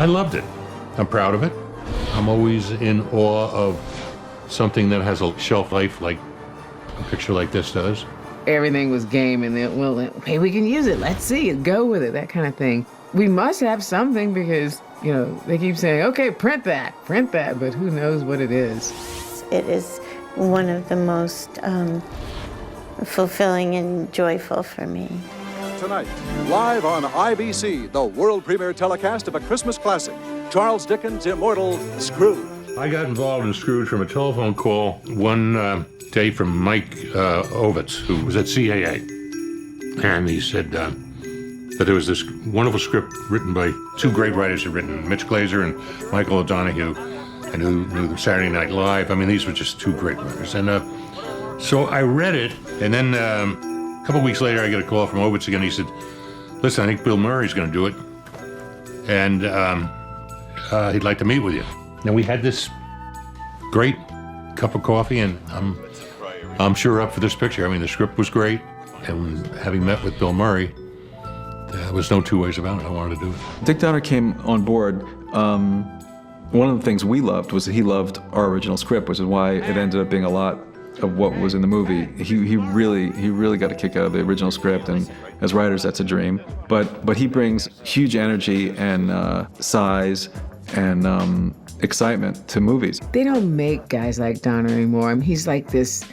I loved it. I'm proud of it. I'm always in awe of something that has a shelf life like a picture like this does. Everything was game, and then, well, okay, we can use it. Let's see it, go with it, that kind of thing. We must have something because, you know, they keep saying, okay, print that, but who knows what it is. It is one of the most fulfilling and joyful for me. Tonight, live on IBC, the world premiere telecast of a Christmas classic, Charles Dickens' immortal Scrooge. I got involved in Scrooge from a telephone call one day from Mike Ovitz, who was at CAA. And he said that there was this wonderful script written by two great writers who'd written, Mitch Glazer and Michael O'Donoghue, and who knew Saturday Night Live. I mean, these were just two great writers. And so I read it, and then a couple weeks later, I get a call from Ovitz again. He said, listen, I think Bill Murray's going to do it, and he'd like to meet with you. And we had this great cup of coffee, and I'm sure up for this picture. I mean, the script was great, and having met with Bill Murray, there was no two ways about it. I wanted to do it. Dick Donner came on board. One of the things we loved was that he loved our original script, which is why it ended up being a lot of what was in the movie. He really got a kick out of the original script, and as writers, that's a dream. But he brings huge energy and size and excitement to movies. They don't make guys like Donner anymore. I mean, he's like this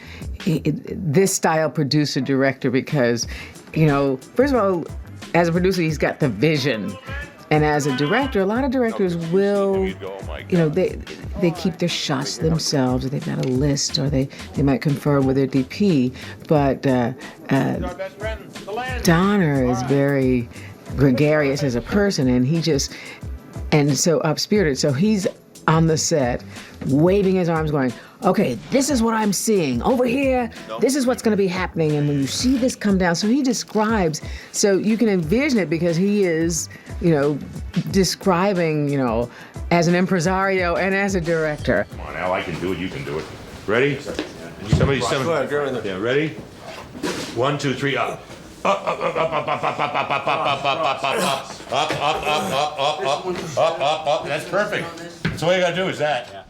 style producer director because, you know, first of all, as a producer, he's got the vision. And as a director, a lot of directors will, you know, they keep their shots to themselves, or they've got a list, or they might confer with their DP. But Donner is very gregarious as a person, and so up-spirited. So he's on the set, waving his arms, going, okay, this is what I'm seeing. Over here, this is what's going to be happening. And when you see this come down, so he describes, so you can envision it because he is, you know, describing, you know, as an impresario and as a director. Come on, Al, I can do it, you can do it. Ready? Somebody, yeah, ready? 1, 2, 3, up. Up, up, up, up, up, up, up, up, up, up, up, up, up. That's perfect. That's all you gotta do is that.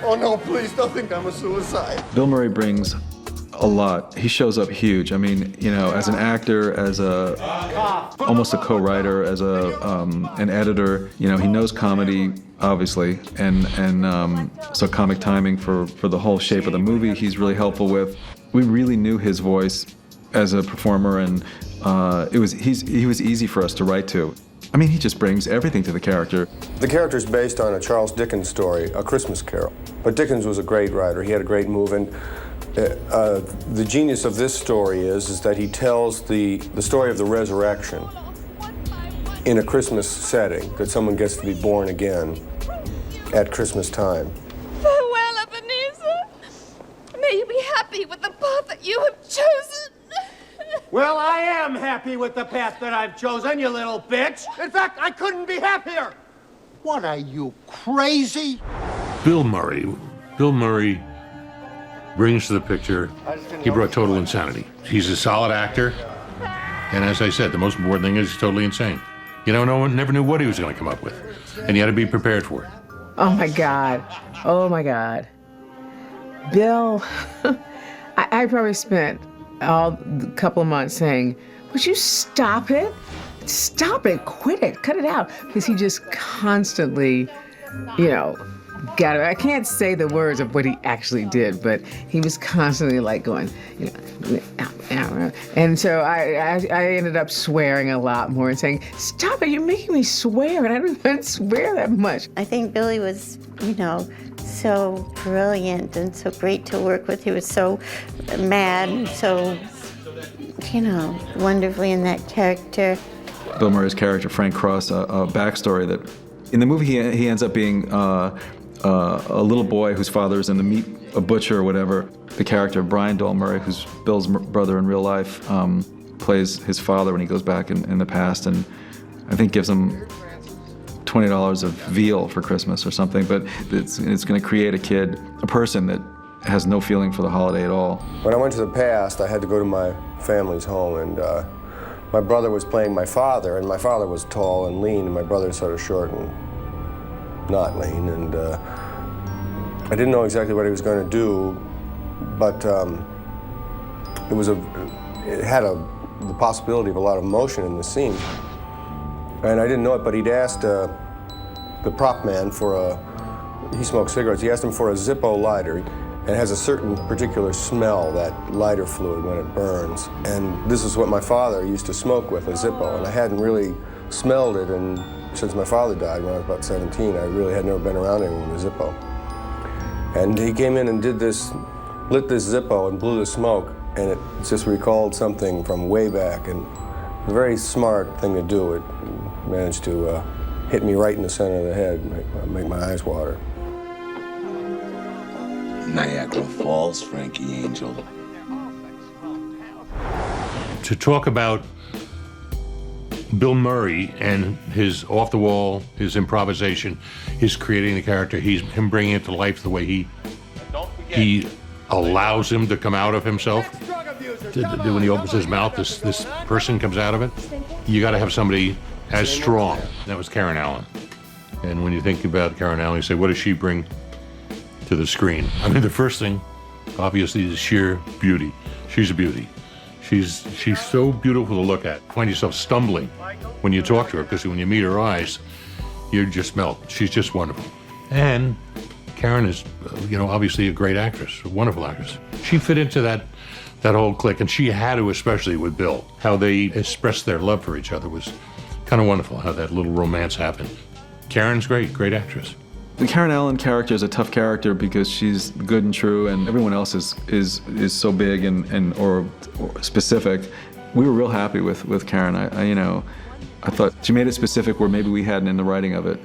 Oh no, please don't think I'm a suicide. Bill Murray brings a lot. He shows up huge. I mean, you know, as an actor, as almost a co-writer, as an editor, you know, he knows comedy, obviously, and so comic timing for the whole shape of the movie he's really helpful with. We really knew his voice as a performer, and he was easy for us to write to. I mean, he just brings everything to the character. The character's based on a Charles Dickens story, A Christmas Carol. But Dickens was a great writer. He had a great move, and the genius of this story is that he tells the story of the resurrection in a Christmas setting, that someone gets to be born again at Christmas time. Farewell, Ebenezer. May you be happy with the path that you have chosen. Well, I am happy with the path that I've chosen, you little bitch. In fact, I couldn't be happier. What are you, crazy? Bill Murray brings to the picture, he brought total insanity. He's a solid actor, and as I said, the most important thing is he's totally insane. You know, no one never knew what he was going to come up with, and you had to be prepared for it. Oh my God. Bill, I probably spent a couple of months saying, would you stop it? Stop it, quit it, cut it out. Because he just constantly, you know, got it. I can't say the words of what he actually did, but he was constantly like going, you know, and so I ended up swearing a lot more and saying, stop it, you're making me swear, and I don't even swear that much. I think Billy was, you know, so brilliant and so great to work with. He was so mad and so, you know, wonderfully in that character. Bill Murray's character, Frank Cross, a backstory that in the movie he ends up being a little boy whose father is in the meat, a butcher or whatever. The character of Brian Doyle Murray, who's Bill's brother in real life, plays his father when he goes back in the past, and I think gives him $20 of veal for Christmas or something, but it's going to create a person that has no feeling for the holiday at all. When I went to the past, I had to go to my family's home and my brother was playing my father, and my father was tall and lean, and my brother's sort of short and not lean, and I didn't know exactly what he was going to do, but it had the possibility of a lot of motion in the scene, and I didn't know it, but he'd asked the prop man he smoked cigarettes, he asked him for a Zippo lighter. It has a certain particular smell, that lighter fluid, when it burns. And this is what my father used to smoke with, a Zippo. And I hadn't really smelled it since my father died when I was about 17. I really had never been around anyone with a Zippo. And he came in and lit this Zippo and blew the smoke. And it just recalled something from way back. And a very smart thing to do. It managed to hit me right in the center of the head, make my eyes water. Niagara Falls, Frankie Angel. To talk about Bill Murray and his off-the-wall, his improvisation, his creating the character, him bringing it to life the way he allows him to come out of himself. When he opens his mouth, this person comes out of it. You got to have somebody as strong. That was Karen Allen. And when you think about Karen Allen, you say, what does she bring to the screen? I mean, the first thing, obviously, is sheer beauty. She's a beauty. She's so beautiful to look at. Find yourself stumbling when you talk to her, because when you meet her eyes, you just melt. She's just wonderful. And Karen is, obviously a great actress, a wonderful actress. She fit into that whole clique, and she had to, especially with Bill. How they expressed their love for each other was kind of wonderful, how that little romance happened. Karen's great actress. The Karen Allen character is a tough character because she's good and true, and everyone else is so big and or specific. We were real happy with Karen. I thought she made it specific where maybe we hadn't in the writing of it,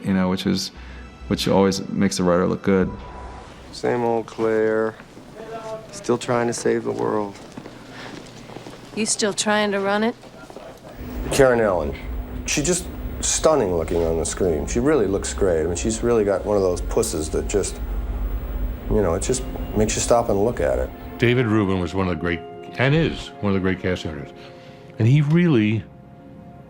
which always makes the writer look good. Same old Claire, still trying to save the world. You still trying to run it? Karen Allen, she just stunning looking on the screen. She really looks great. I mean, she's really got one of those pusses that just, it just makes you stop and look at it. David Rubin was one of the great casting directors. And he really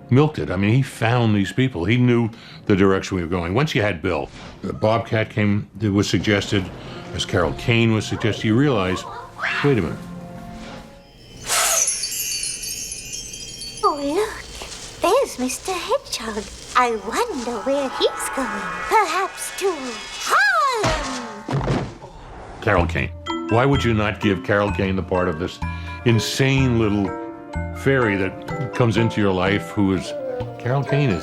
milked it. I mean, he found these people. He knew the direction we were going. Once you had Bill, Bobcat was suggested, as Carol Kane was suggested, you realize, wait a minute. Oh, look. There's Mr. Hedgehog. I wonder where he's going. Perhaps to Harlem. Carol Kane. Why would you not give Carol Kane the part of this insane little fairy that comes into your life who is... Carol Kane.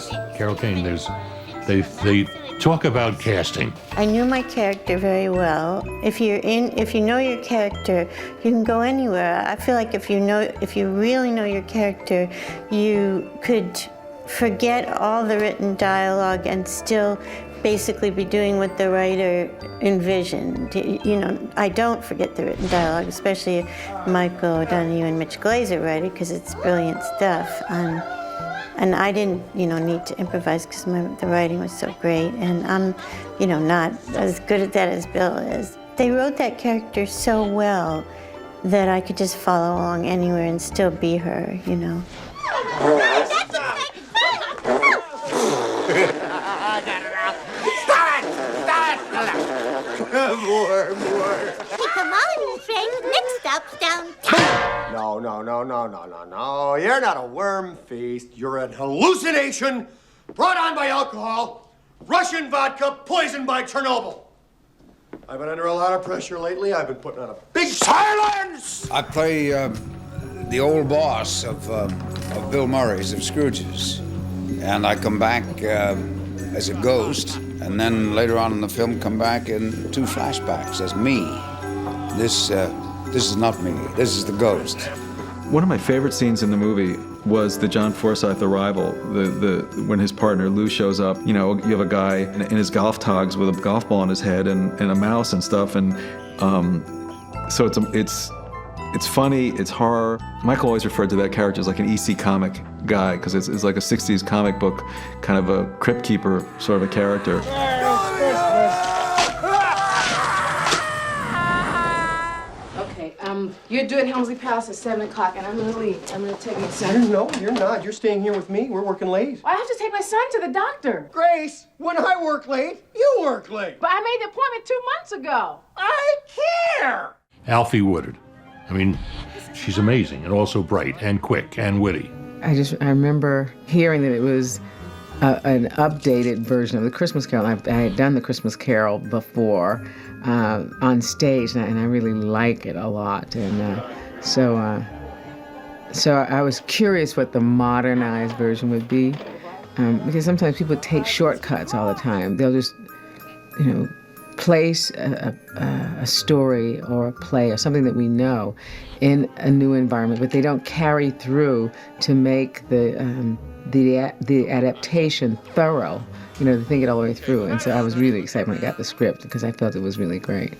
They talk about casting. I knew my character very well. If you know your character, you can go anywhere. I feel like if you really know your character, you could forget all the written dialogue and still basically be doing what the writer envisioned. I don't forget the written dialogue, especially Michael O'Donoghue and Mitch Glazer write it, because it's brilliant stuff. And I didn't, need to improvise because the writing was so great. And I'm, not as good at that as Bill is. They wrote that character so well that I could just follow along anywhere and still be her, More. Come on, Frank. Next stop's downtown. No. You're not a worm feast. You're an hallucination brought on by alcohol, Russian vodka, poisoned by Chernobyl. I've been under a lot of pressure lately. I've been putting on a big silence. I play the old boss of Bill Murray's, of Scrooge's. And I come back as a ghost, and then later on in the film come back in 2 flashbacks as me. This is not me. This is the ghost. One of my favorite scenes in the movie was the John Forsythe arrival. When his partner Lou shows up, you have a guy in his golf togs with a golf ball on his head and a mouse and stuff, and so it's funny, it's horror. Michael always referred to that character as like an EC comic guy, because it's like a 60s comic book, kind of a crypt keeper sort of a character. Okay, You're due at Helmsley Palace at 7 o'clock, and I'm gonna leave. I'm gonna take my son. No, you're not. You're staying here with me. We're working late. I have to take my son to the doctor. Grace, when I work late, you work late. But I made the appointment 2 months ago. I care. Alfie Woodard. I mean, she's amazing and also bright and quick and witty. I remember hearing that it was an updated version of the Christmas Carol. I had done the Christmas Carol before on stage, and I really like it a lot. And so I was curious what the modernized version would be, because sometimes people take shortcuts all the time. They'll just, place a story or a play or something that we know in a new environment, but they don't carry through to make the adaptation thorough, to think it all the way through. And so I was really excited when I got the script because I felt it was really great.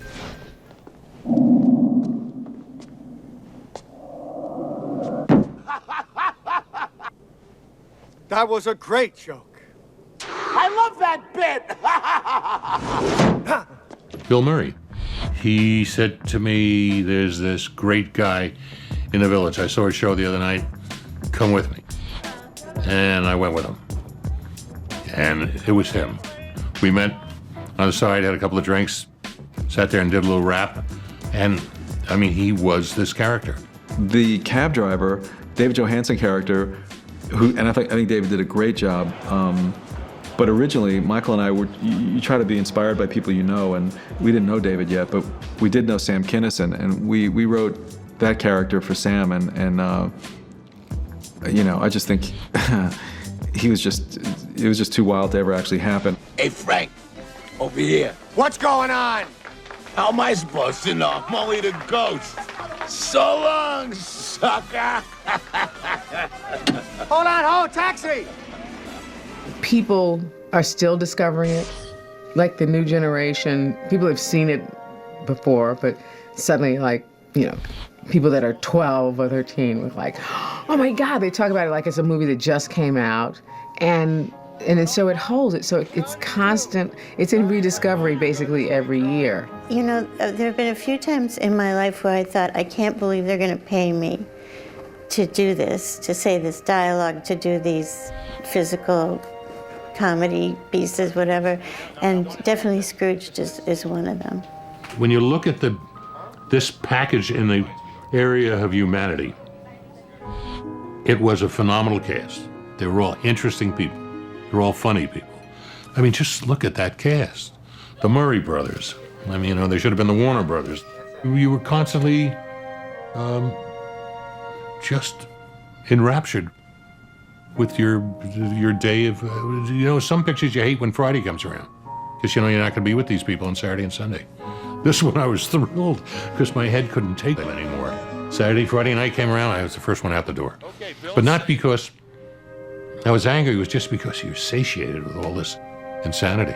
That was a great joke. I love that bit. Bill Murray. He said to me, there's this great guy in the village. I saw a show the other night. Come with me. And I went with him. And it was him. We met on the side, had a couple of drinks, sat there and did a little rap. And, I mean, he was this character. The cab driver, David Johansen character, and I think David did a great job. But originally, Michael and I you try to be inspired by people you know, and we didn't know David yet, but we did know Sam Kinison, and we wrote that character for Sam, and I just think it was just too wild to ever actually happen. Hey, Frank, over here. What's going on? How am I supposed to know? I'm only the ghost. So long, sucker. Hold on, taxi! People are still discovering it, like the new generation. People have seen it before, but suddenly, people that are 12 or 13 were like, oh my God, they talk about it like it's a movie that just came out. And so it holds it. So it's constant. It's in rediscovery basically every year. There have been a few times in my life where I thought, I can't believe they're going to pay me to do this, to say this dialogue, to do these physical comedy pieces, whatever. And definitely Scrooged is one of them. When you look at this package in the area of humanity, it was a phenomenal cast. They were all interesting people. They were all funny people. I mean, just look at that cast. The Murray brothers. I mean, they should have been the Warner brothers. You were constantly just enraptured with your day of, some pictures you hate when Friday comes around, because you're not going to be with these people on Saturday and Sunday. This one I was thrilled because my head couldn't take it anymore. Friday night came around, I was the first one out the door. But not because I was angry, it was just because you were satiated with all this insanity.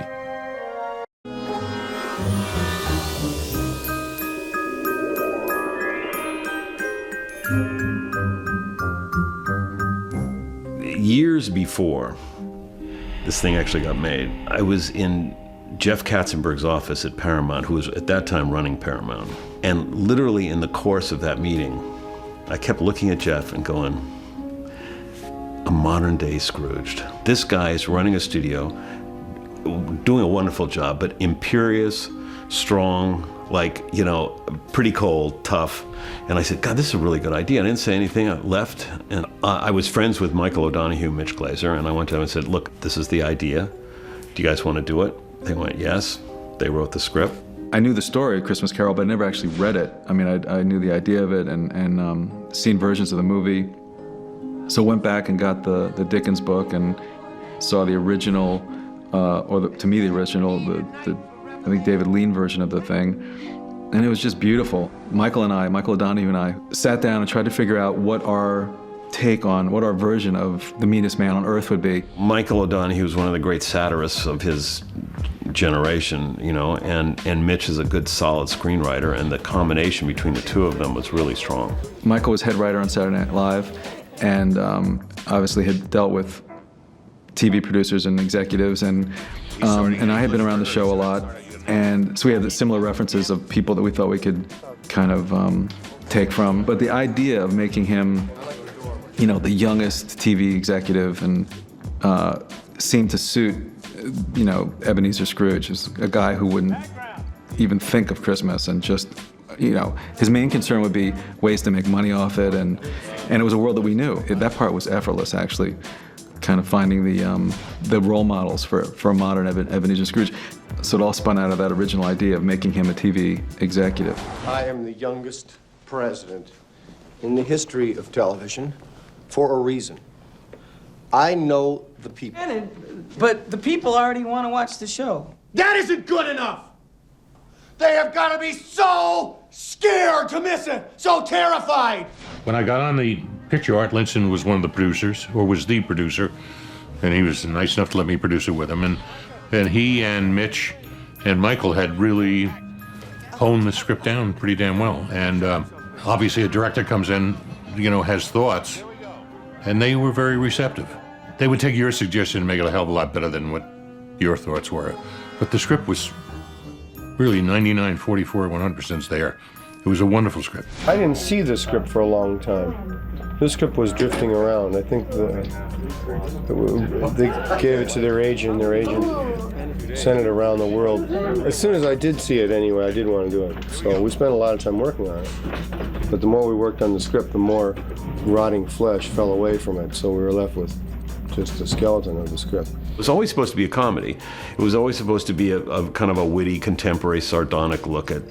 Years before this thing actually got made, I was in Jeff Katzenberg's office at Paramount, who was at that time running Paramount. And literally in the course of that meeting, I kept looking at Jeff and going, a modern day Scrooged. This guy is running a studio, doing a wonderful job, but imperious, strong, pretty cold, tough. And I said, God, this is a really good idea. I didn't say anything. I left, and I was friends with Michael O'Donoghue, Mitch Glazer, and I went to them and said, look, this is the idea. Do you guys want to do it? They went, yes. They wrote the script. I knew the story of Christmas Carol, but I never actually read it. I mean, I knew the idea of it and seen versions of the movie. So went back and got the Dickens book and saw the original, to me the original, I think David Lean version of the thing. And it was just beautiful. Michael O'Donoghue and I sat down and tried to figure out what our version of The Meanest Man on Earth would be. Michael O'Donoghue was one of the great satirists of his generation, and Mitch is a good, solid screenwriter, and the combination between the two of them was really strong. Michael was head writer on Saturday Night Live, and obviously had dealt with TV producers and executives, and I had been around the show a lot, and so we had similar references of people that we thought we could kind of take from. But the idea of making him, you know, the youngest TV executive and seemed to suit, you know, Ebenezer Scrooge as a guy who wouldn't even think of Christmas and just, you know, his main concern would be ways to make money off it, and it was a world that we knew. That part was effortless, actually, kind of finding the role models for a modern Ebenezer Scrooge. So it all spun out of that original idea of making him a TV executive. I am the youngest president in the history of television for a reason. I know the people. But the people already want to watch the show. That isn't good enough! They have got to be so scared to miss it, so terrified! When I got on the picture, Art Linson was one of the producers, or was the producer, and he was nice enough to let me produce it with him. And he and Mitch and Michael had really honed the script down pretty damn well. And obviously a director comes in, you know, has thoughts, and they were very receptive. They would take your suggestion and make it a hell of a lot better than what your thoughts were. But the script was really 99, 44, 100% there. It was a wonderful script. I didn't see the script for a long time. This script was drifting around. I think they gave it to their agent, sent it around the world. As soon as I did see it anyway, I did want to do it. So we spent a lot of time working on it. But the more we worked on the script, the more rotting flesh fell away from it. So we were left with just the skeleton of the script. It was always supposed to be a comedy. It was always supposed to be a kind of a witty, contemporary, sardonic look at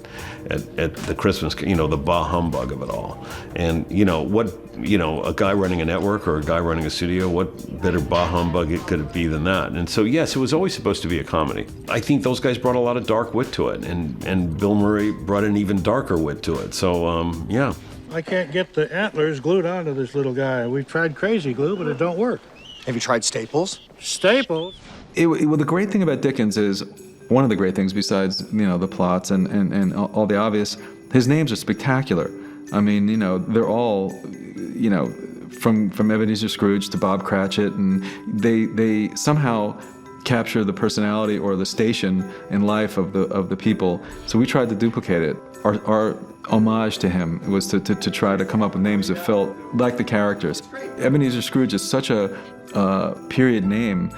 the Christmas, you know, the bah humbug of it all. And, you know, a guy running a network or a guy running a studio, what better bah humbug could it be than that? And so, yes, it was always supposed to be a comedy. I think those guys brought a lot of dark wit to it, and Bill Murray brought an even darker wit to it. So, yeah. I can't get the antlers glued onto this little guy. We've tried crazy glue, but it don't work. Have you tried Staples? Staples? Well, the great thing about Dickens is, one of the great things besides, you know, the plots and all the obvious, his names are spectacular. I mean, you know, they're all, you know, from Ebenezer Scrooge to Bob Cratchit, and they somehow capture the personality or the station in life of the people. So we tried to duplicate it. Our homage to him was to try to come up with names that felt like the characters. Ebenezer Scrooge is such a period name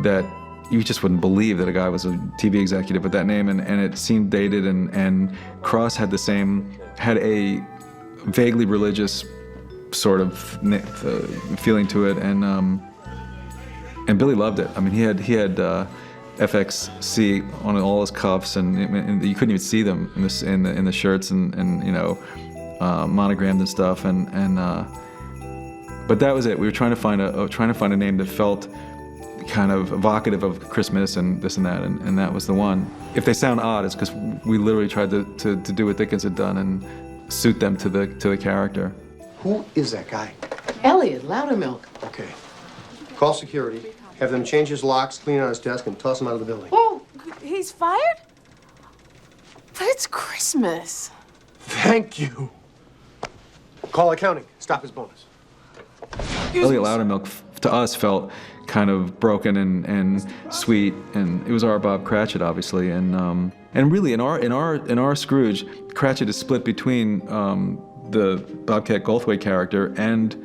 that you just wouldn't believe that a guy was a TV executive with that name, and it seemed dated, and Cross had a vaguely religious sort of feeling to it, and Billy loved it. I mean, he had FXC on all his cuffs, and you couldn't even see them in the shirts, and you know, monogrammed and stuff, but that was it. We were trying to find a name that felt kind of evocative of Christmas and this and that, and that was the one. If they sound odd, it's because we literally tried to do what Dickens had done and suit them to the character. Who is that guy? Elliot, Loudermilk. Okay. Call security. Have them change his locks, clean out his desk, and toss him out of the building. Oh, he's fired? But it's Christmas. Thank you. Call accounting. Stop his bonus. Elliot Loudermilk, to us, felt kind of broken and sweet, and it was our Bob Cratchit, obviously, and really in our Scrooge, Cratchit is split between the Bobcat Goldthwait character and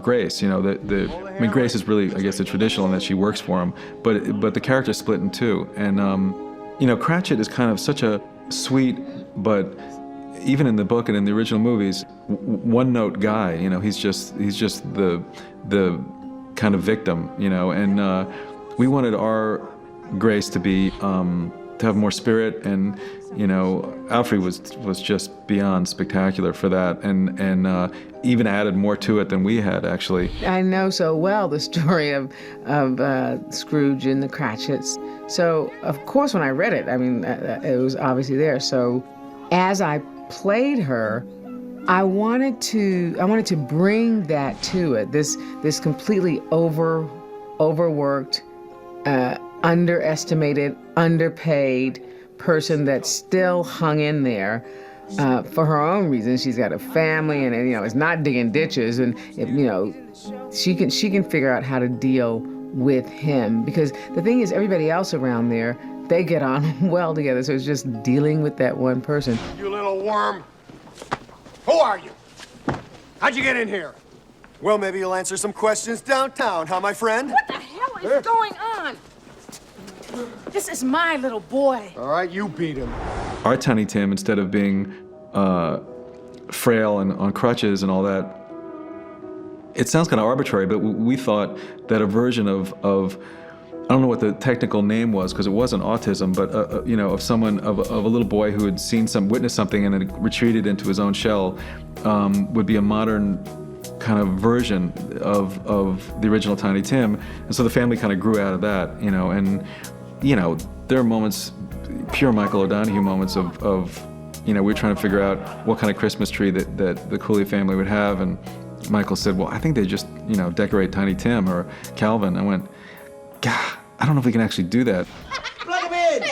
Grace. You know, I mean, Grace is really, I guess, the traditional in that she works for him, but the character's split in two, and you know, Cratchit is kind of such a sweet, but even in the book and in the original movies, one-note guy. You know, he's just the kind of victim. You know, and we wanted our Grace to be to have more spirit, and you know, Alfred was just beyond spectacular for that, and even added more to it than we had, actually. I know so well the story of Scrooge and the Cratchits. So of course when I read it, I mean, it was obviously there. So as I played her, I wanted to bring that to it. This completely overworked, underestimated, underpaid person that still hung in there for her own reasons. She's got a family, and you know, is not digging ditches, and you know, she can figure out how to deal with him, because the thing is, everybody else around there, they get on well together. So it's just dealing with that one person. You little worm. Who are you? How'd you get in here? Well, maybe you'll answer some questions downtown, huh, my friend? What the hell is going on? This is my little boy. All right, you beat him. Our Tiny Tim, instead of being frail and on crutches and all that, it sounds kind of arbitrary, but we thought that a version of I don't know what the technical name was because it wasn't autism, but of someone of a little boy who had witnessed something and had retreated into his own shell would be a modern kind of version of the original Tiny Tim, and so the family kind of grew out of that, and there are moments, pure Michael O'Donoghue moments of we were trying to figure out what kind of Christmas tree that the Cooley family would have, and Michael said, well, I think they just, decorate Tiny Tim or Calvin. I went, God, I don't know if we can actually do that. Plug him in!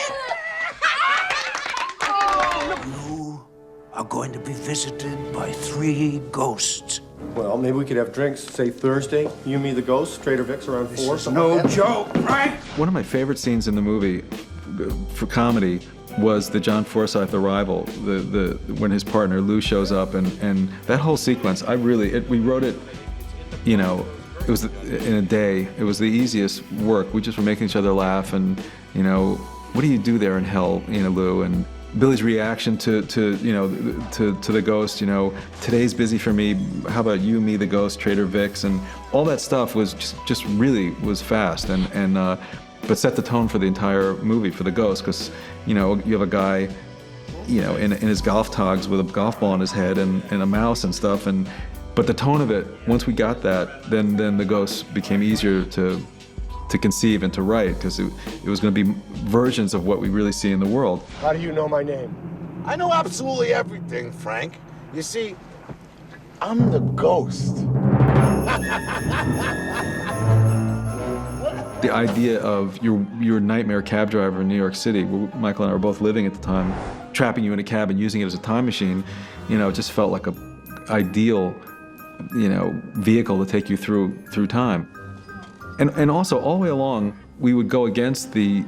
You are going to be visited by 3 ghosts. Well, maybe we could have drinks, say Thursday. You, me, the ghost, Trader Vic's around 4. This is no joke, right? One of my favorite scenes in the movie for comedy was the John Forsythe arrival, when his partner Lou shows up, and that whole sequence. We wrote it, it was in a day. It was the easiest work. We just were making each other laugh, and what do you do there in hell, Lou? And Billy's reaction to the ghost. Today's busy for me. How about you, me, the ghost, Trader Vic's, and all that stuff was just really was fast but set the tone for the entire movie for the ghost, because you have a guy in his golf togs with a golf ball on his head and a mouse and stuff, but the tone of it, once we got that, then the ghost became easier to conceive and to write, because it was going to be versions of what we really see in the world. How do you know my name? I know absolutely everything, Frank. You see, I'm the ghost. The idea of your nightmare cab driver in New York City, where Michael and I were both living at the time, trapping you in a cab and using it as a time machine, it just felt like a ideal, vehicle to take you through time. And also all the way along, we would go against the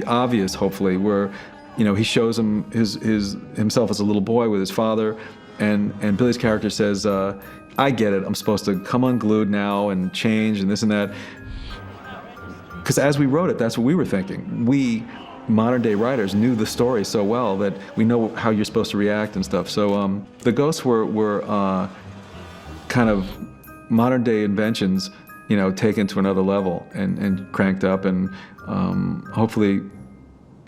obvious, hopefully, where he shows him himself as a little boy with his father, and Billy's character says, I get it, I'm supposed to come unglued now and change and this and that. Because as we wrote it, that's what we were thinking. We, modern day writers, knew the story so well that we know how you're supposed to react and stuff. So the ghosts were kind of modern day inventions, taken to another level and cranked up, and hopefully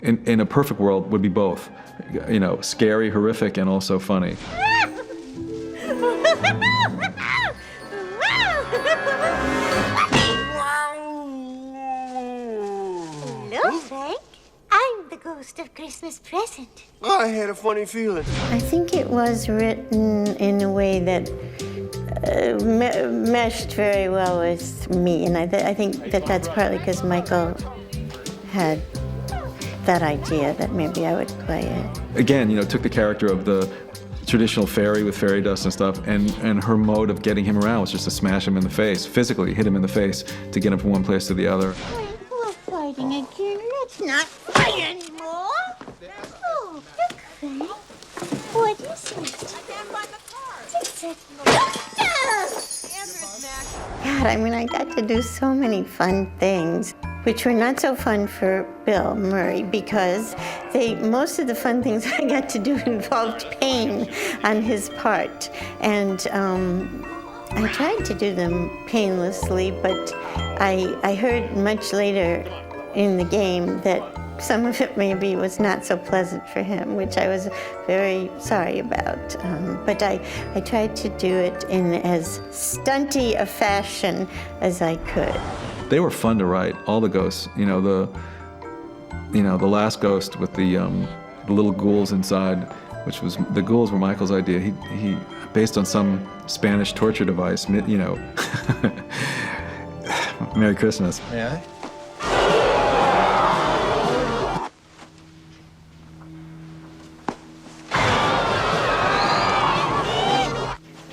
in a perfect world would be both, scary, horrific, and also funny. Hello, Frank. I'm the ghost of Christmas present. I had a funny feeling. I think it was written in a way that meshed very well with me, and I think that's partly because Michael had that idea that maybe I would play it. Again, took the character of the traditional fairy with fairy dust and stuff, and her mode of getting him around was just to smash him in the face, physically hit him in the face to get him from one place to the other. We're fighting again. Let's not fight anymore. Oh, look, Frank. What is it? God, I got to do so many fun things, which were not so fun for Bill Murray, because most of the fun things I got to do involved pain on his part. And I tried to do them painlessly, but I heard much later in the game that some of it maybe was not so pleasant for him, which I was very sorry about. But I tried to do it in as stunty a fashion as I could. They were fun to write, all the ghosts. The last ghost with the little ghouls inside, which was, the ghouls were Michael's idea. He based on some Spanish torture device, Merry Christmas. May I?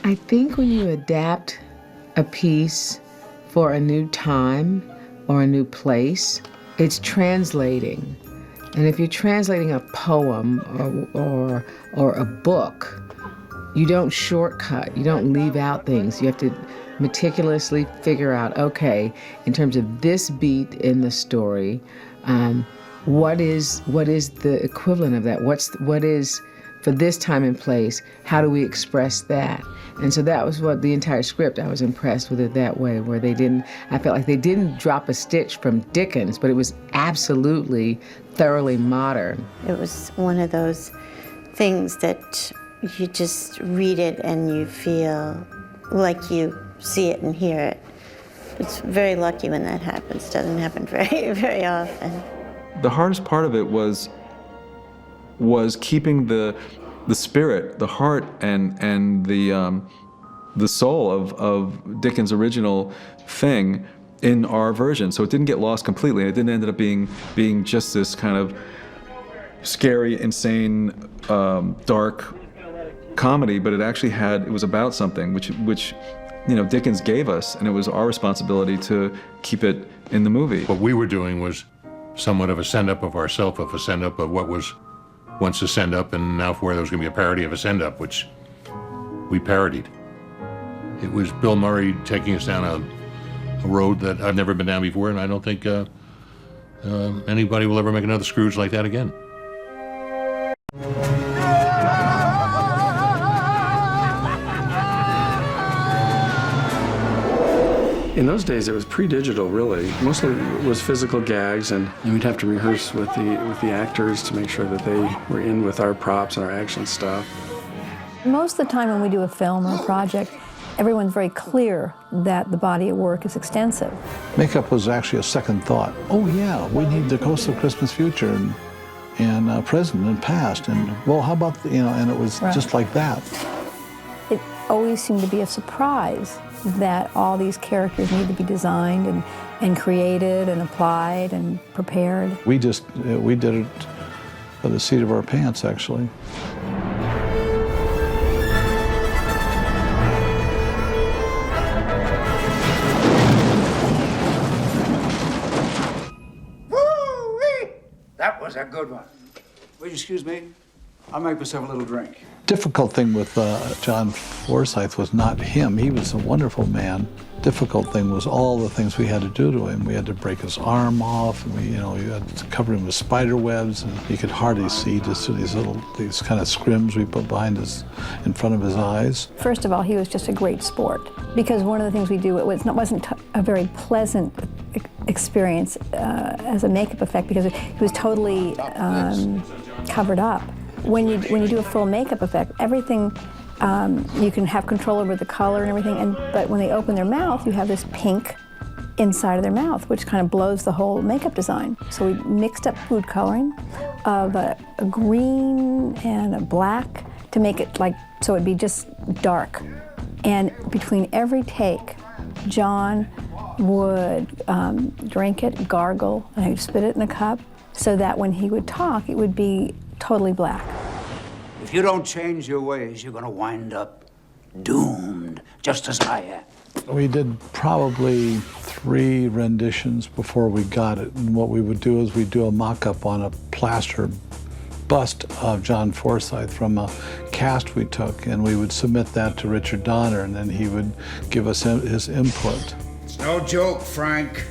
I think when you adapt a piece for a new time or a new place, it's translating. And if you're translating a poem or a book, you don't shortcut, you don't leave out things. You have to meticulously figure out, okay, in terms of this beat in the story, what is the equivalent of that? What is, for this time and place, how do we express that? And so that was what the entire script, I was impressed with it that way, where I felt like they didn't drop a stitch from Dickens, but it was absolutely thoroughly modern. It was one of those things that you just read it and you feel like you see it and hear it. It's very lucky when that happens. It doesn't happen very, very often. The hardest part of it was keeping the spirit, the heart, and the soul of Dickens' original thing in our version. So it didn't get lost completely. It didn't end up being just this kind of scary, insane, dark comedy, but it was about something which Dickens gave us, and it was our responsibility to keep it in the movie. What we were doing was somewhat of a send-up of ourselves, of a send-up of what was once a send-up, and now for where there was going to be a parody of a send-up, which we parodied. It was Bill Murray taking us down a road that I've never been down before, and I don't think anybody will ever make another Scrooge like that again. In those days, it was pre-digital, really. Mostly it was physical gags, and we'd have to rehearse with the actors to make sure that they were in with our props and our action stuff. Most of the time when we do a film or a project, everyone's very clear that the body of work is extensive. Makeup was actually a second thought. Oh yeah, we need the Ghost of Christmas Future and present and past, and well, how about, and it was just like that. It always seemed to be a surprise that all these characters need to be designed and created and applied and prepared. We did it by the seat of our pants, actually. Woo-wee! That was a good one. Will you excuse me? I'll make myself a little drink. Difficult thing with John Forsythe was not him. He was a wonderful man. Difficult thing was all the things we had to do to him. We had to break his arm off, and you had to cover him with spider webs, and you could hardly see just through these kind of scrims we put in front of his eyes. First of all, he was just a great sport, because one of the things we do, it wasn't a very pleasant experience as a makeup effect, because he was totally covered up. When you do a full makeup effect, everything, you can have control over the color and everything, but when they open their mouth, you have this pink inside of their mouth, which kind of blows the whole makeup design. So we mixed up food coloring of a green and a black to make it so it'd be just dark. And between every take, John would drink it, gargle, and he'd spit it in a cup, so that when he would talk, it would be totally black. If you don't change your ways, you're going to wind up doomed, just as I am. We did probably 3 renditions before we got it. And what we would do is we'd do a mock-up on a plaster bust of John Forsythe from a cast we took, and we would submit that to Richard Donner, and then he would give us his input. It's no joke, Frank.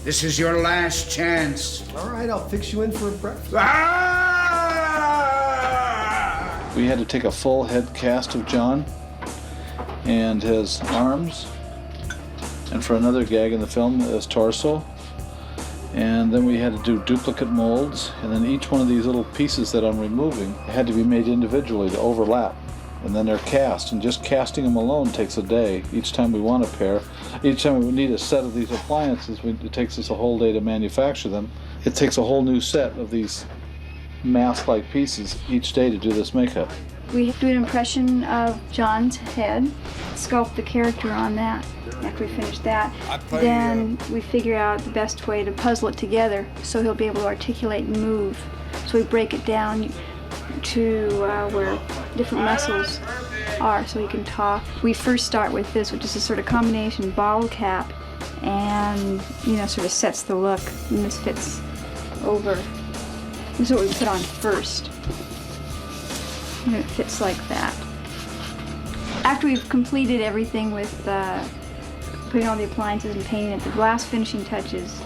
This is your last chance. All right, I'll fix you in for a breakfast. We had to take a full head cast of John and his arms, and for another gag in the film, his torso. And then we had to do duplicate molds, and then each one of these little pieces that I'm removing had to be made individually to overlap. And then they're cast, and just casting them alone takes a day. Each time we want a pair, each time we need a set of these appliances, it takes us a whole day to manufacture them. It takes a whole new set of these mask-like pieces each day to do this makeup. We do an impression of John's head, sculpt the character on that. After we finish that, then we figure out the best way to puzzle it together so he'll be able to articulate and move. So we break it down to where different muscles are so he can talk. We first start with this, which is a sort of combination bottle cap and, sort of sets the look, and this fits over. This is what we put on first. And it fits like that. After we've completed everything with putting all the appliances and painting it, the last finishing touches,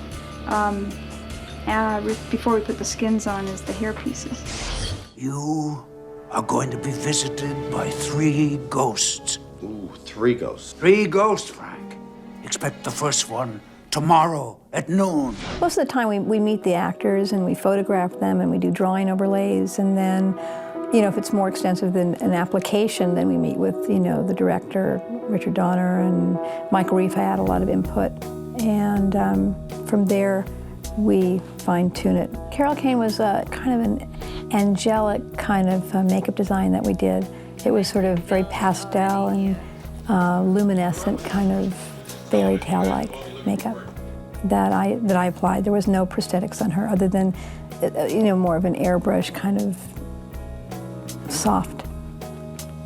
before we put the skins on, is the hair pieces. You are going to be visited by 3 ghosts. Ooh, 3 ghosts. 3 ghosts, Frank. Expect the first one tomorrow at noon. Most of the time we meet the actors and we photograph them and we do drawing overlays, and then, you know, if it's more extensive than an application, then we meet with, you know, the director, Richard Donner, and Michael Rief had a lot of input. And from there, we fine-tune it. Carol Kane was kind of an angelic kind of makeup design that we did. It was sort of very pastel and luminescent, kind of fairy tale-like makeup that I applied. There was no prosthetics on her other than, you know, more of an airbrush kind of soft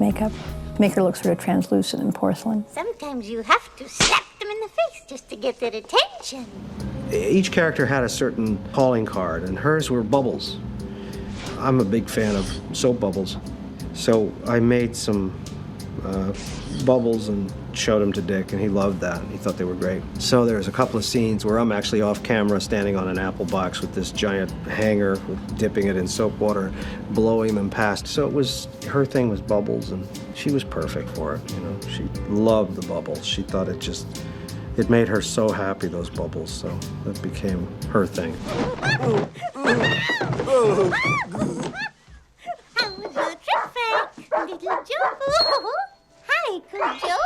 makeup to make her look sort of translucent and porcelain. Sometimes you have to slap them in the face just to get their attention. Each character had a certain calling card, and hers were bubbles. I'm a big fan of soap bubbles, so I made some bubbles and showed them to Dick, and he loved that. He thought they were great. So there's a couple of scenes where I'm actually off camera standing on an apple box with this giant hanger, dipping it in soap water, blowing them past. So it was, her thing was bubbles, and she was perfect for it, you know. She loved the bubbles. She thought it made her so happy, those bubbles, so that became her thing. How was your trip, Frank? Little Joe? Hi, Cujo.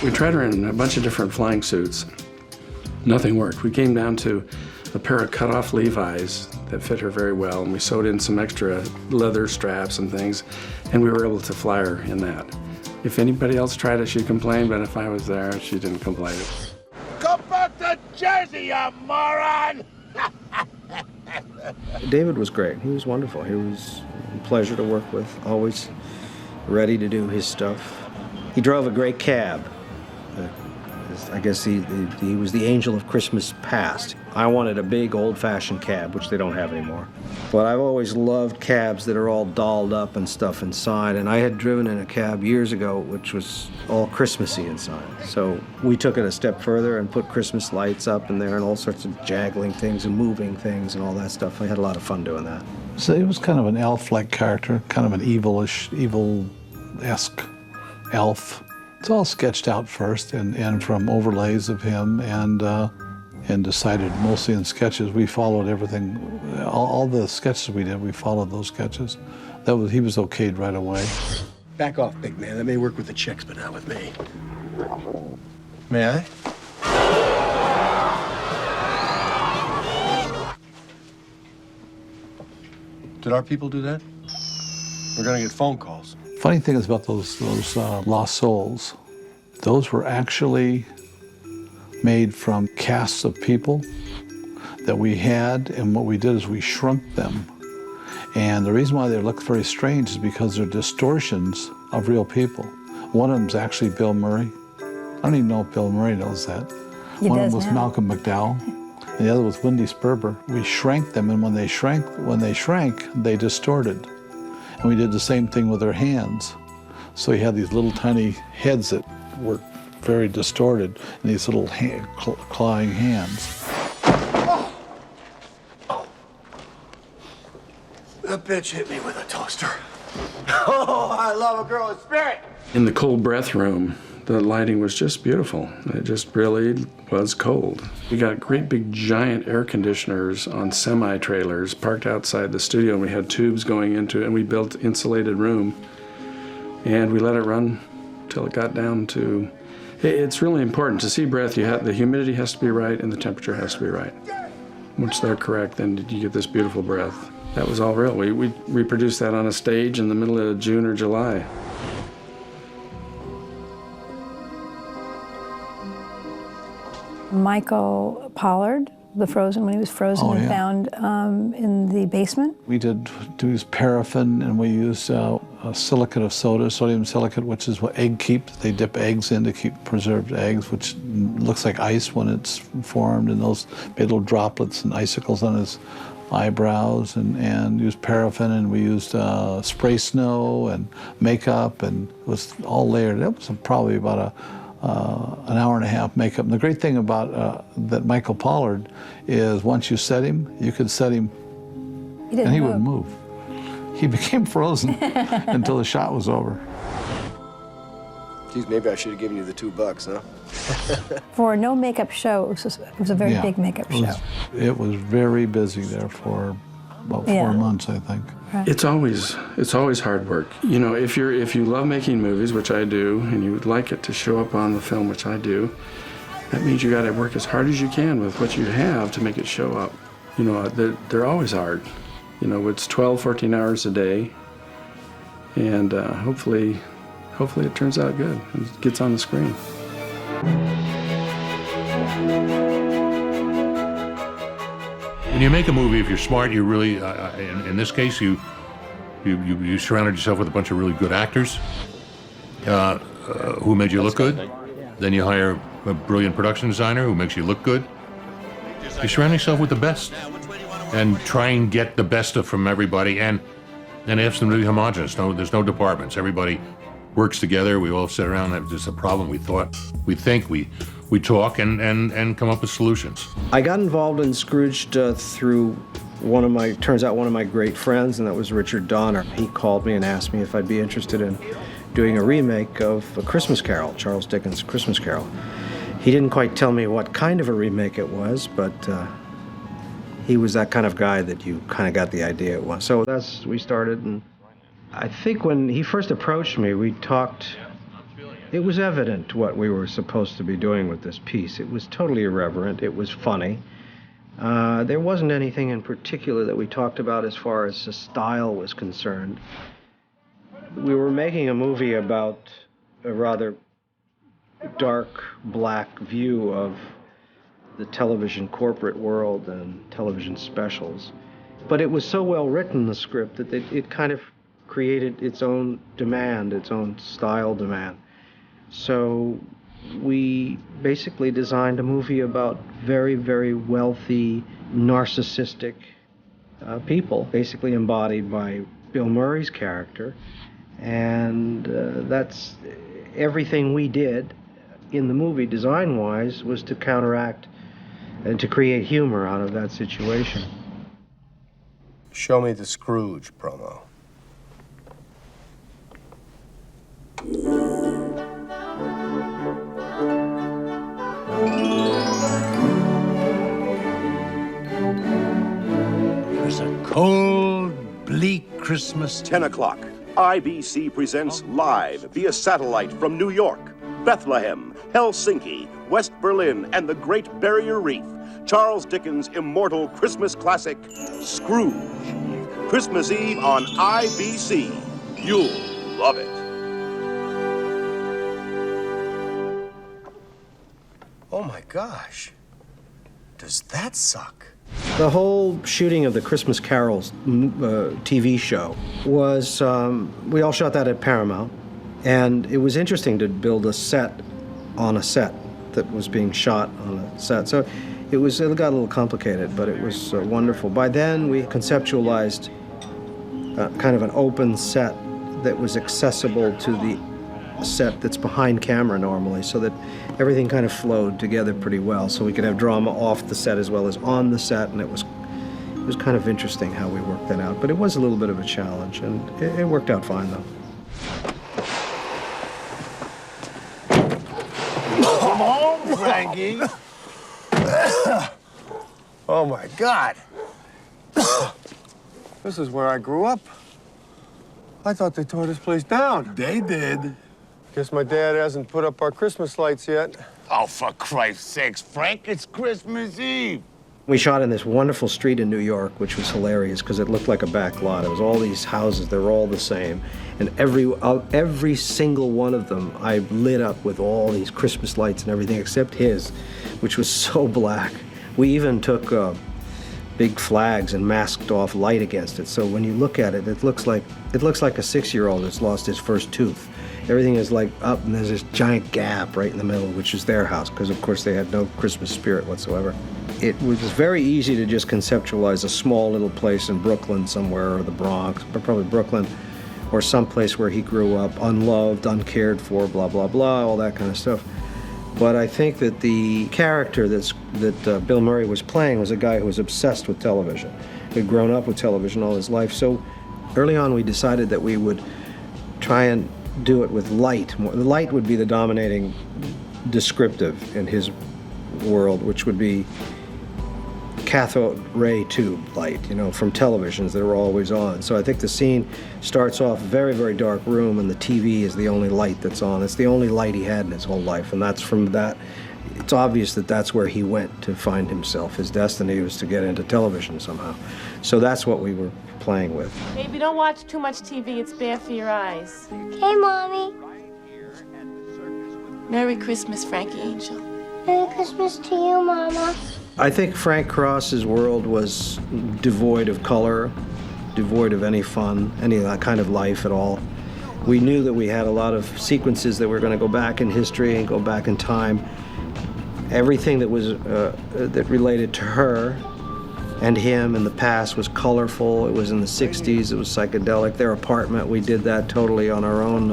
We tried her in a bunch of different flying suits. Nothing worked. We came down to a pair of cut-off Levi's that fit her very well, and we sewed in some extra leather straps and things, and we were able to fly her in that. If anybody else tried it, she'd complain, but if I was there, she didn't complain. Go back to Jersey, you moron! David was great. He was wonderful. He was a pleasure to work with, always ready to do his stuff. He drove a great cab. I guess he was the angel of Christmas past. I wanted a big old-fashioned cab, which they don't have anymore. But I've always loved cabs that are all dolled up and stuff inside, and I had driven in a cab years ago which was all Christmassy inside. So we took it a step further and put Christmas lights up in there and all sorts of jaggling things and moving things and all that stuff. I had a lot of fun doing that. So he was kind of an elf-like character, kind of an evil-esque elf. It's all sketched out first and from overlays of him and decided mostly in sketches. We followed everything, all the sketches we did, we followed those sketches. He was okayed right away. Back off, big man. That may work with the chicks, but not with me. May I? Did our people do that? We're gonna get phone calls. Funny thing is about those lost souls, those were actually made from casts of people that we had, and what we did is we shrunk them. And the reason why they look very strange is because they're distortions of real people. One of them is actually Bill Murray. I don't even know if Bill Murray knows that. One of them was Malcolm McDowell, and the other was Wendy Sperber. We shrank them, and when they shrank, they distorted. And we did the same thing with their hands. So you had these little tiny heads that were very distorted, and these little clawing hands. The bitch hit me with a toaster. Oh, I love a girl with spirit. In the cold breath room, the lighting was just beautiful. It just really was cold. We got great big giant air conditioners on semi-trailers parked outside the studio, and we had tubes going into it, and we built insulated room. And we let it run till it got down to, it's really important to see breath. The humidity has to be right and the temperature has to be right. Once they're correct, then you get this beautiful breath. That was all real. We reproduced that on a stage in the middle of June or July. Michael Pollard, when he was frozen and found in the basement. We did use paraffin, and we used a silicate of soda, sodium silicate, which is what egg keep. They dip eggs in to keep preserved eggs, which looks like ice when it's formed, and those made little droplets and icicles on his eyebrows and used paraffin, and we used spray snow and makeup, and it was all layered. It was probably about an hour and a half makeup. And the great thing about that Michael Pollard is once you set him, you could set him and he wouldn't move. He became frozen until the shot was over. Geez, maybe I should have given you the $2, huh? For no makeup show, it was a very big makeup show. It was very busy there for about 4 months, I think. Right. It's always hard work. You know, if you love making movies, which I do, and you would like it to show up on the film, which I do, that means you got to work as hard as you can with what you have to make it show up. You know, they're always hard. You know, it's 12, 14 hours a day, and hopefully it turns out good and gets on the screen. When you make a movie, if you're smart, you really, in this case, you surrounded yourself with a bunch of really good actors who made you look good. Then you hire a brilliant production designer who makes you look good. You surround yourself with the best and try and get the best from everybody, and ask them to be homogenous. There's no departments. Everybody works together. We all sit around. If there's a problem, we think, we talk and come up with solutions. I got involved in Scrooged through turns out one of my great friends, and that was Richard Donner. He called me and asked me if I'd be interested in doing a remake of A Christmas Carol, Charles Dickens' Christmas Carol. He didn't quite tell me what kind of a remake it was, but he was that kind of guy that you kind of got the idea it was. So we started, and I think when he first approached me, we talked. It was evident what we were supposed to be doing with this piece. It was totally irreverent. It was funny. There wasn't anything in particular that we talked about as far as the style was concerned. We were making a movie about a rather dark, black view of the television corporate world and television specials. But it was so well written, the script, that it kind of created its own demand, its own style demand. So we basically designed a movie about very, very wealthy, narcissistic people, basically embodied by Bill Murray's character. And that's everything we did in the movie, design-wise, was to counteract and to create humor out of that situation. Show me the Scrooge promo. It was a cold, bleak Christmas. 10 o'clock. IBC presents live via satellite from New York, Bethlehem, Helsinki, West Berlin, and the Great Barrier Reef, Charles Dickens' immortal Christmas classic, Scrooge. Christmas Eve on IBC. You'll love it. Oh my gosh. Does that suck? The whole shooting of the Christmas Carols TV show was, we all shot that at Paramount, and it was interesting to build a set on a set that was being shot on a set. So it got a little complicated, but it was wonderful. By then, we conceptualized kind of an open set that was accessible to the set that's behind camera normally, so that everything kind of flowed together pretty well, so we could have drama off the set as well as on the set, and it was kind of interesting how we worked that out. But it was a little bit of a challenge, and it worked out fine, though. Come on, Frankie. Oh my God. This is where I grew up. I thought they tore this place down. They did. Guess my dad hasn't put up our Christmas lights yet. Oh, for Christ's sakes, Frank, it's Christmas Eve. We shot in this wonderful street in New York, which was hilarious because it looked like a back lot. It was all these houses, they were all the same. And every single one of them I lit up with all these Christmas lights and everything except his, which was so black. We even took big flags and masked off light against it. So when you look at it, it looks like a 6-year-old that's lost his first tooth. Everything is like up, and there's this giant gap right in the middle, which is their house, because of course they had no Christmas spirit whatsoever. it was very easy to just conceptualize a small little place in Brooklyn somewhere, or the Bronx, but probably Brooklyn, or someplace where he grew up, unloved, uncared for, blah, blah, blah, all that kind of stuff. But I think that the character that Bill Murray was playing was a guy who was obsessed with television. He'd grown up with television all his life. So early on we decided that we would try and do it with light. The light would be the dominating descriptive in his world, which would be cathode ray tube light, you know, from televisions that were always on. So I think the scene starts off very, very dark room, and the TV is the only light that's on. It's the only light he had in his whole life, and that's from that. It's obvious that that's where he went to find himself. His destiny was to get into television somehow. So that's what we were playing with. Baby, don't watch too much TV. It's bad for your eyes. Okay, Mommy. Merry Christmas, Frankie Angel. Merry Christmas to you, Mama. I think Frank Cross's world was devoid of color, devoid of any fun, any of that kind of life at all. We knew that we had a lot of sequences that were going to go back in history and go back in time. Everything that was that related to her and him in the past was colorful. It was in the 60s. It was psychedelic. Their apartment, we did that totally on our own.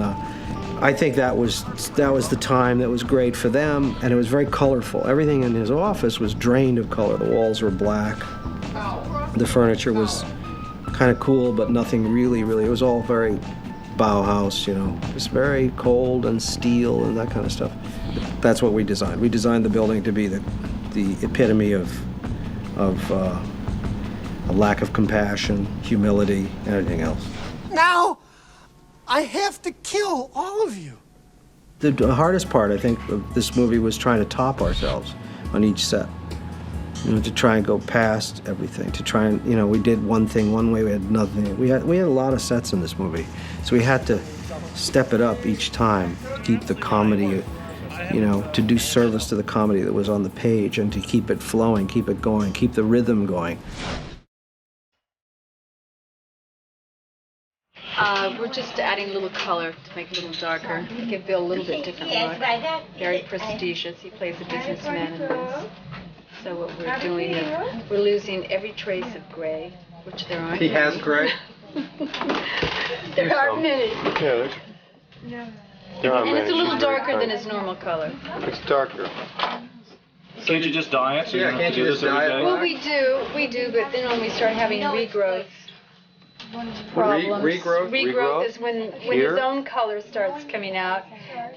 I think that was the time that was great for them, and it was very colorful. Everything in his office was drained of color. The walls were black. The furniture was kind of cool, but nothing really, it was all very Bauhaus, you know. It was very cold and steel and that kind of stuff. That's what we designed. We designed the building to be the epitome of a lack of compassion, humility, and everything else. Now, I have to kill all of you. The hardest part, I think, of this movie was trying to top ourselves on each set. You know, to try and go past everything, to try and, you know, we did one thing one way, we had another thing. We had a lot of sets in this movie, so we had to step it up each time, to keep the comedy, you know, to do service to the comedy that was on the page, and to keep it flowing, keep it going, keep the rhythm going. We're just adding a little color to make it a little darker, give Bill a little bit different look. Very prestigious. He plays a businessman in this. So what we're doing is we're losing every trace of gray, which there aren't. He has gray? There aren't many. Yeah, And it's a little darker than his normal color. It's darker. Can't you just dye it? So you don't have to do this every day? Well, we do, but then when we start having regrowth problems, regrowth is when his own color starts coming out.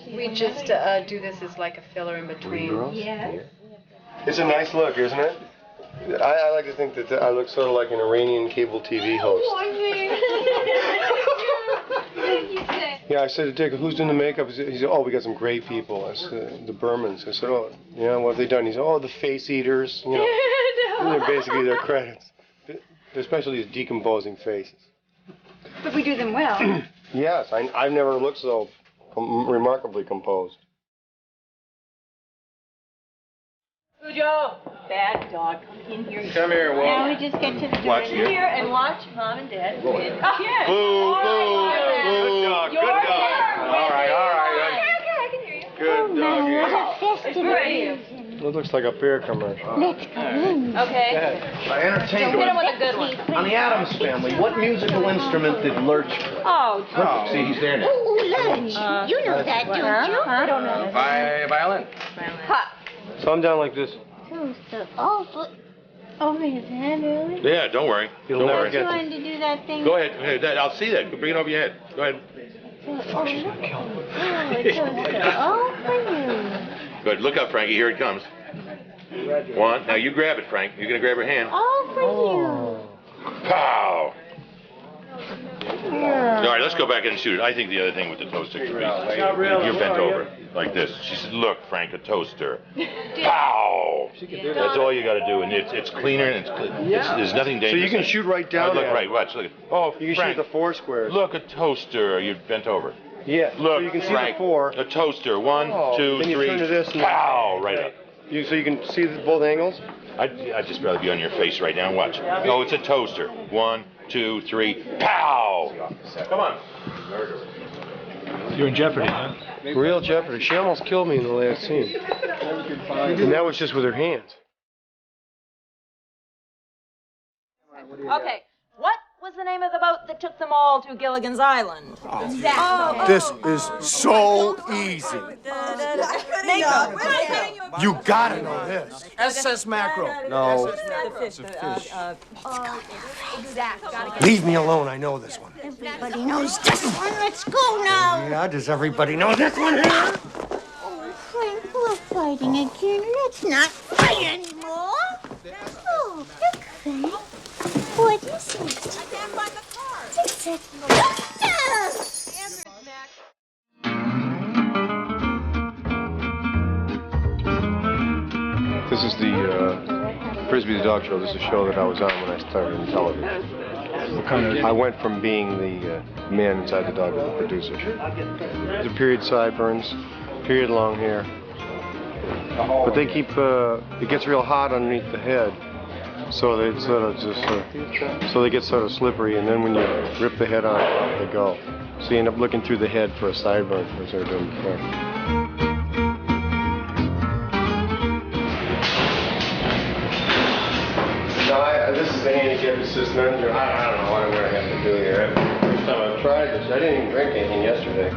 We just do this as like a filler in between. Yeah. It's a nice look, isn't it? I like to think that I look sort of like an Iranian cable TV host. Yeah, I said to Dick, who's doing the makeup? He said, oh, we got some great people. I said, the Burmans. I said, oh, yeah, what have they done? He said, oh, the face eaters. You know, they're basically their credits. Their specialty is decomposing faces. But we do them well. Yes, I've never looked so remarkably composed. Cujo, bad dog, come in here. Come here, Walt. Now we just get to the door. Watch you. Here and watch Mom and Dad win. Yes. Boo, boo, good dog, good dog. All right. Okay, I can hear you. Good dog. What a festive. It looks like a beer commercial. Let's go in. Okay. Entertainment. Hit him with a good one. On the Addams Family, what musical instrument did Lurch play? Oh, Look, see, he's there now. Ooh, lunch. You know that, don't you? I don't know. Violin. Ha. So I'm down like this. Over his head, really? Yeah, don't worry. Don't worry. Trying to do that thing. Go ahead. I'll see that. Bring it over your head. Go ahead. Oh, she's gonna kill him. Oh, for you. Good. Look up, Frankie. Here it comes. One. Now you grab it, Frank. You're gonna grab her hand. Oh, for you. Pow! All right, let's go back and shoot it. I think the other thing with the toaster could be you're bent over like this. She said, "Look, Frank, a toaster." Pow! That's all you got to do, and it's cleaner and there's nothing dangerous. So you can shoot right down. Look, right, watch, look. Oh, you can Frank, shoot the four squares. Look, a toaster. You're bent over. Yeah. Look, so you can see Frank, the four. A toaster. One, two, then you three. turn to this and pow! Right up. So you can see both angles. I'd just rather be on your face right now and watch. Oh, it's a toaster. One, two, three. Pow! Come on. You're in jeopardy, huh? Real jeopardy. She almost killed me in the last scene. And that was just with her hands. Okay, what was the name of the boat that took them all to Gilligan's Island? This is so easy. You gotta know this. SS mackerel. No. It's a fish. Leave me alone, I know this one. Everybody knows this one. Let's go now. Yeah, does everybody know this one here? Oh, Frank, we're fighting again. Let's not fight anymore. Oh, look, Frank. What is it? I can't find the card. It's a... This is the Frisbee the Dog Show. This is a show that I was on when I started in television. I went from being the man inside the dog to the producer. The period sideburns, period long hair. But they keep, it gets real hot underneath the head. So they sort of just, so they get sort of slippery, and then when you rip the head off they go. So you end up looking through the head for a sideburn, as they were doing before. No, this is the handicap assist manager. I don't know what I'm going to have to do here. First time I've tried this, I didn't even drink anything yesterday.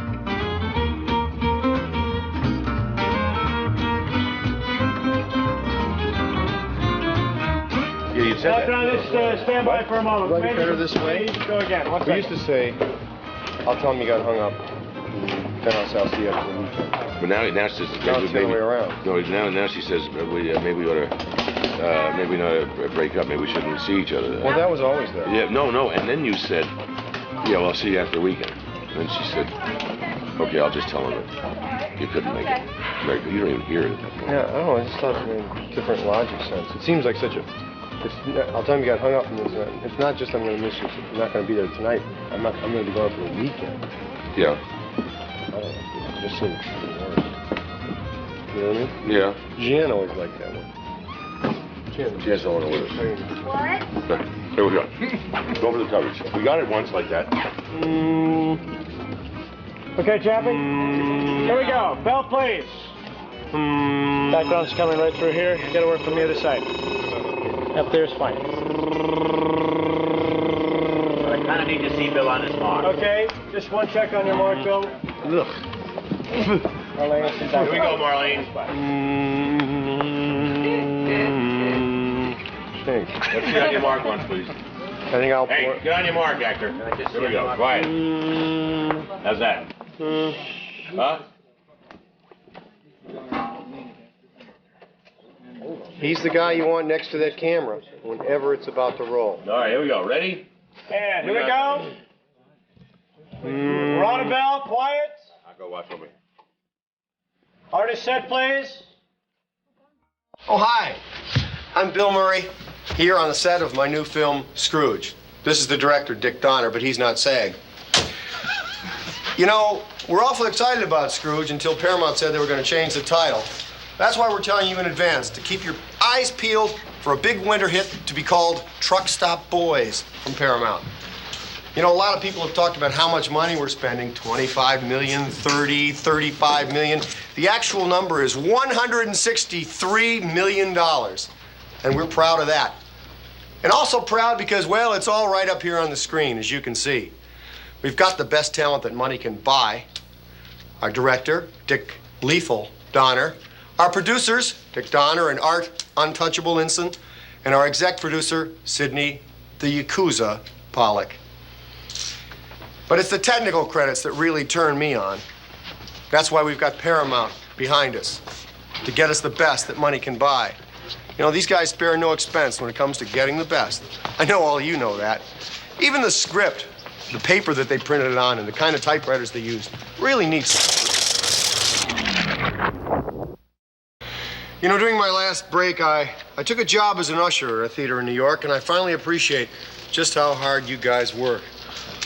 Yeah, you said that. Just stand by for a moment. Like better this way? Go again. We used to say, I'll tell him you got hung up, then I'll say I'll see you after the weekend. But now she says, now it's the other way around. No, now she says maybe we ought to, maybe not break up. Maybe we shouldn't see each other. Well, that was always there. Yeah, no. And then you said, yeah, well, I'll see you after the weekend. And then she said, okay, I'll just tell him that you couldn't make it. Very good. You don't even hear it at that point. Yeah, I don't know. I just thought it made different logic sense. It seems like such a. I'll tell him you got hung up, and it's not just I'm going to miss you. I'm not going to be there tonight. I'm going to be going for the weekend. Yeah. I don't know. It just seems worse. You know what I mean? Yeah. Jan always liked that one. Jan's the one with us. What? Here we go. Go over the coverage. We got it once like that. Okay, Chappie. Here we go. Bell, please. Background's coming right through here. You got to work from the other side. Up there's fine. I kind of need to see Bill on his mark. Okay, just one check on your mark, Bill. Look. Marlene, Here we go, Marlene. Thanks. Let's get on your mark once, please. I think I'll. Hey, get on your mark, actor. Here we go. Quiet. How's that? Huh? He's the guy you want next to that camera whenever it's about to roll. All right, here we go. Ready? And here we go. We're on a bell. Quiet. I'll go watch over. Artist set, please. Oh, hi. I'm Bill Murray, here on the set of my new film, Scrooge. This is the director, Dick Donner, but he's not SAG. You know, we're awfully excited about Scrooge until Paramount said they were going to change the title. That's why we're telling you in advance to keep your eyes peeled for a big winter hit to be called Truck Stop Boys from Paramount. You know, a lot of people have talked about how much money we're spending, 25 million, 30, 35 million. The actual number is $163 million, and we're proud of that. And also proud because, well, it's all right up here on the screen, as you can see. We've got the best talent that money can buy. Our director, Dick Lethal Donner. Our producers, Dick Donner and Art Untouchable Ensign, and our exec producer, Sidney the Yakuza Pollock. But it's the technical credits that really turn me on. That's why we've got Paramount behind us, to get us the best that money can buy. You know, these guys spare no expense when it comes to getting the best. I know all of you know that. Even the script, the paper that they printed it on, and the kind of typewriters they used, really needs. You know, during my last break, I took a job as an usher at a theater in New York, and I finally appreciate just how hard you guys work.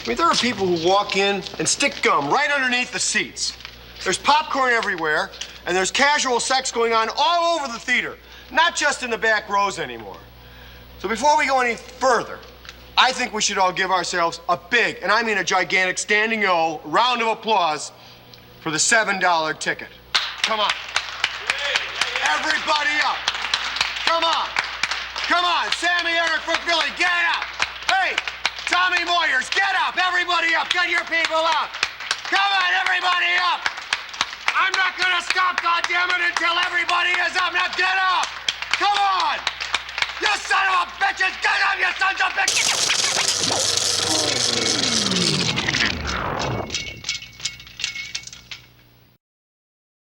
I mean, there are people who walk in and stick gum right underneath the seats. There's popcorn everywhere, and there's casual sex going on all over the theater, not just in the back rows anymore. So before we go any further, I think we should all give ourselves a big, and I mean a gigantic standing O, round of applause for the $7 ticket. Come on. Everybody up. Come on. Come on. Sammy, Eric from Philly, get it up. Any Moyers, get up! Everybody up! Get your people up! Come on, everybody up! I'm not gonna stop, goddammit, until everybody is up! Now get up! Come on! You son of a bitches! Get up, you sons of bitches!